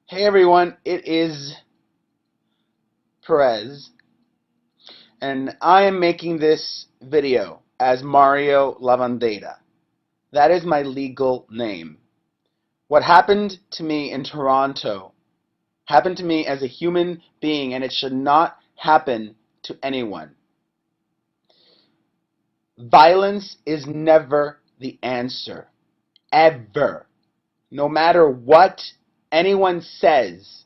Hey everyone, it is Perez, and I am making this video as Mario Lavandera. That is my legal name. What happened to me in Toronto happened to me as a human being, and it should not happen to anyone. Violence is never the answer. Ever. No matter what anyone says.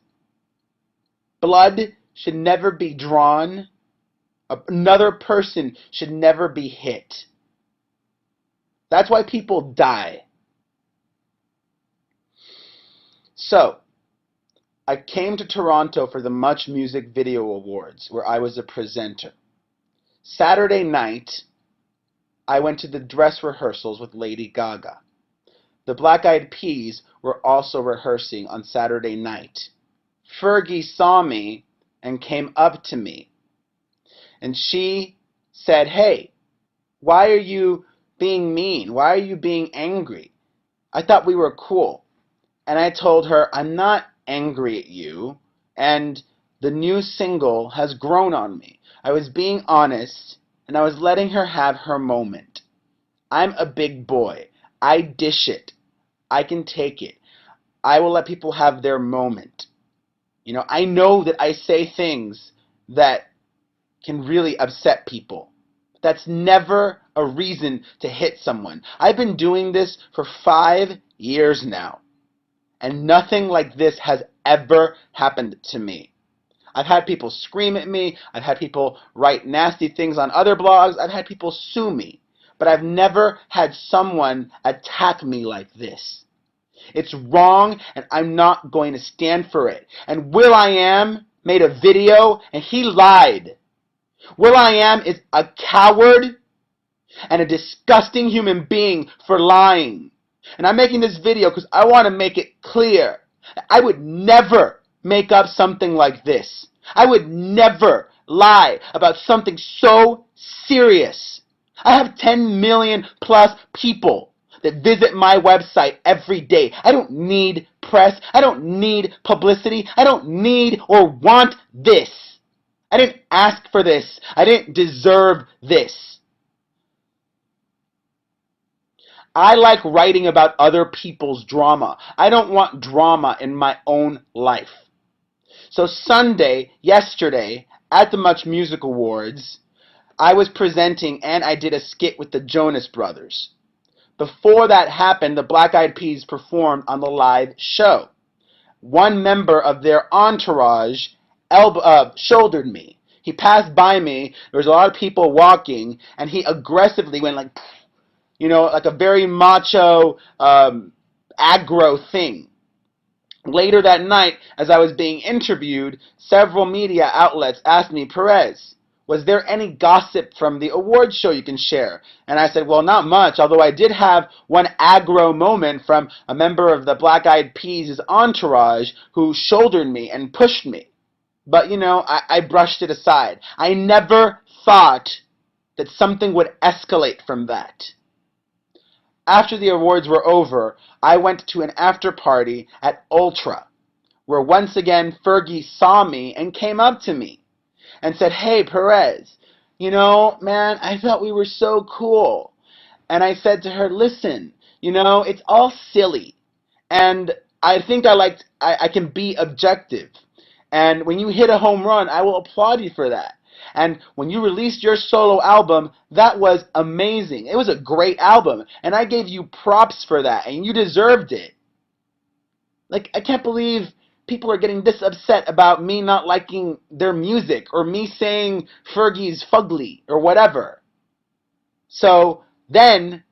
Blood should never be drawn. Another person should never be hit. That's why people die. So, I came to Toronto for the MuchMusic Video Awards, where I was a presenter. Saturday night, I went to the dress rehearsals with Lady Gaga. The Black Eyed Peas were also rehearsing on Saturday night. Fergie saw me and came up to me. And she said, "Hey, why are you being mean? Why are you being angry? I thought we were cool." And I told her, "I'm not angry at you, and the new single has grown on me." I was being honest, and I was letting her have her moment. I'm a big boy. I dish it. I can take it. I will let people have their moment. I know that I say things that can really upset people. That's never a reason to hit someone. I've been doing this for 5 years now, and nothing like this has ever happened to me. I've had people scream at me. I've had people write nasty things on other blogs. I've had people sue me. But I've never had someone attack me like this. It's wrong, and I'm not going to stand for it. And will.i.am made a video, and he lied. will.i.am is a coward and a disgusting human being for lying. And I'm making this video because I want to make it clear that I would never make up something like this. I would never lie about something so serious. I have 10 million plus people that visit my website every day. I don't need press. I don't need publicity. I don't need or want this. I didn't ask for this. I didn't deserve this. I like writing about other people's drama. I don't want drama in my own life. So Sunday, yesterday, at the MuchMusic Awards, I was presenting and I did a skit with the Jonas Brothers. Before that happened, the Black Eyed Peas performed on the live show. One member of their entourage shouldered me. He passed by me. There was a lot of people walking, and he aggressively went like a very macho, aggro thing. Later that night, as I was being interviewed, several media outlets asked me, "Perez, was there any gossip from the award show you can share?" And I said, "Well, not much, although I did have one aggro moment from a member of the Black Eyed Peas' entourage who shouldered me and pushed me. But, I brushed it aside. I never thought that something would escalate from that." After the awards were over, I went to an after party at Ultra, where once again Fergie saw me and came up to me and said, "Hey, Perez, man, I thought we were so cool." And I said to her, "Listen, it's all silly. And I think I can be objective. And when you hit a home run, I will applaud you for that. And when you released your solo album, that was amazing. It was a great album. And I gave you props for that. And you deserved it. I can't believe people are getting this upset about me not liking their music or me saying Fergie's fugly or whatever." So then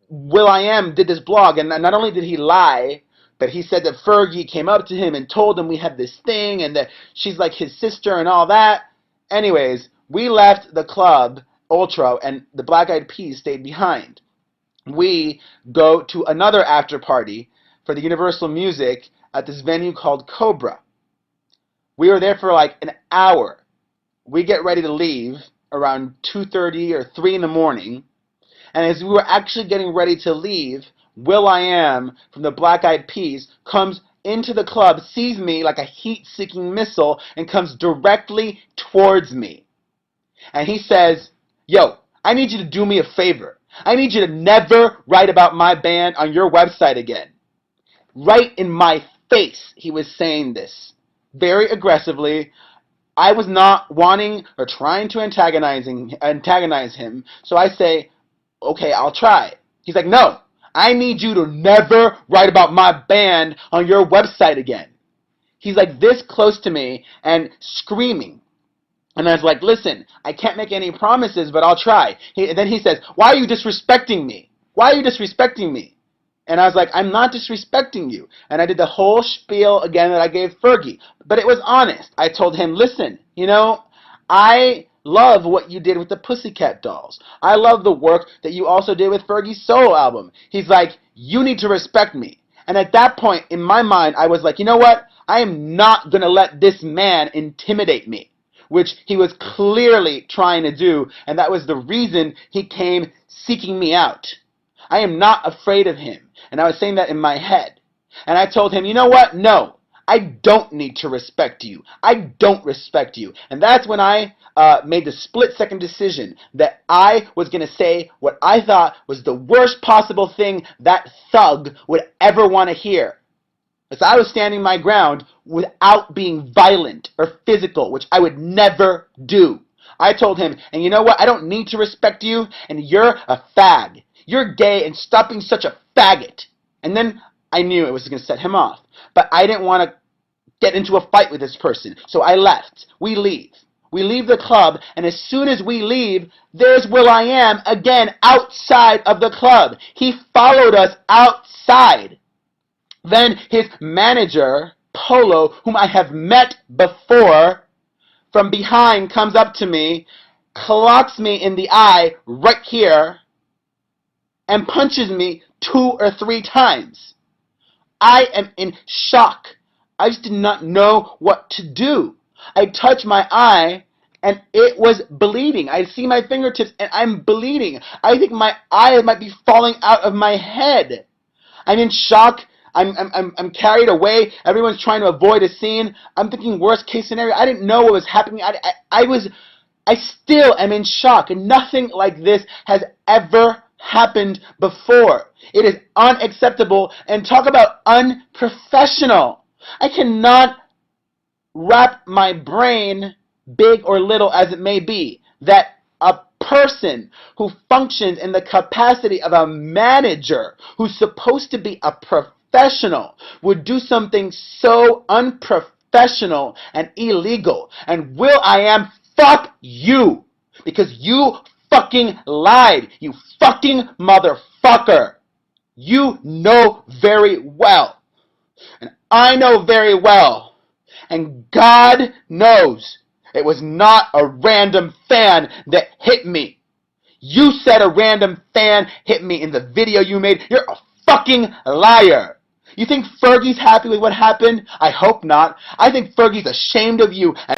will.i.am did this blog, and not only did he lie, but he said that Fergie came up to him and told him we had this thing and that she's like his sister and all that. Anyways, we left the club, Ultra, and the Black Eyed Peas stayed behind. We go to another after party for the Universal Music at this venue called Cobra. We were there for like an hour. We get ready to leave around 2:30 or 3 in the morning. And as we were actually getting ready to leave, will.i.am from the Black Eyed Peas comes into the club, sees me like a heat-seeking missile, and comes directly towards me. And he says, yo, I need you to do me a favor. I need you to never write about my band on your website again. Right in my face, he was saying this. Very aggressively. I was not wanting or trying to antagonize him, so I say, okay, I'll try. He's like, no, I need you to never write about my band on your website again. He's like this close to me and screaming. And I was like, listen, I can't make any promises, but I'll try. And then he says, why are you disrespecting me? Why are you disrespecting me? And I was like, I'm not disrespecting you. And I did the whole spiel again that I gave Fergie. But it was honest. I told him, listen, I love what you did with the Pussycat Dolls. I love the work that you also did with Fergie's solo album. He's like, you need to respect me. And at that point, in my mind, I was like, you know what? I am not going to let this man intimidate me, which he was clearly trying to do. And that was the reason he came seeking me out. I am not afraid of him. And I was saying that in my head. And I told him, you know what? No, I don't need to respect you. I don't respect you. And that's when I made the split-second decision that I was going to say what I thought was the worst possible thing that thug would ever want to hear. So I was standing my ground without being violent or physical, which I would never do. I told him, and you know what? I don't need to respect you, and you're a fag. You're gay, and stop being such a faggot. And then I knew it was going to set him off. But I didn't want to get into a fight with this person. So I left. We leave. We leave the club, and as soon as we leave, there's will.i.am again outside of the club. He followed us outside. Then his manager, Polo, whom I have met before, from behind comes up to me, clocks me in the eye right here, and punches me 2 or 3 times. I am in shock. I just did not know what to do. I touched my eye, and it was bleeding. I see my fingertips, and I'm bleeding. I think my eye might be falling out of my head. I'm in shock. I'm carried away. Everyone's trying to avoid a scene. I'm thinking worst case scenario. I didn't know what was happening. I still am in shock. And nothing like this has ever happened before. It is unacceptable, and talk about unprofessional. I cannot wrap my brain, big or little as it may be, that a person who functions in the capacity of a manager who's supposed to be a professional would do something so unprofessional and illegal. And will.i.am, fuck you, because you fucking lied, you fucking motherfucker. You know very well, and I know very well, and God knows it was not a random fan that hit me. You said a random fan hit me in the video you made. You're a fucking liar. You think Fergie's happy with what happened? I hope not. I think Fergie's ashamed of you. And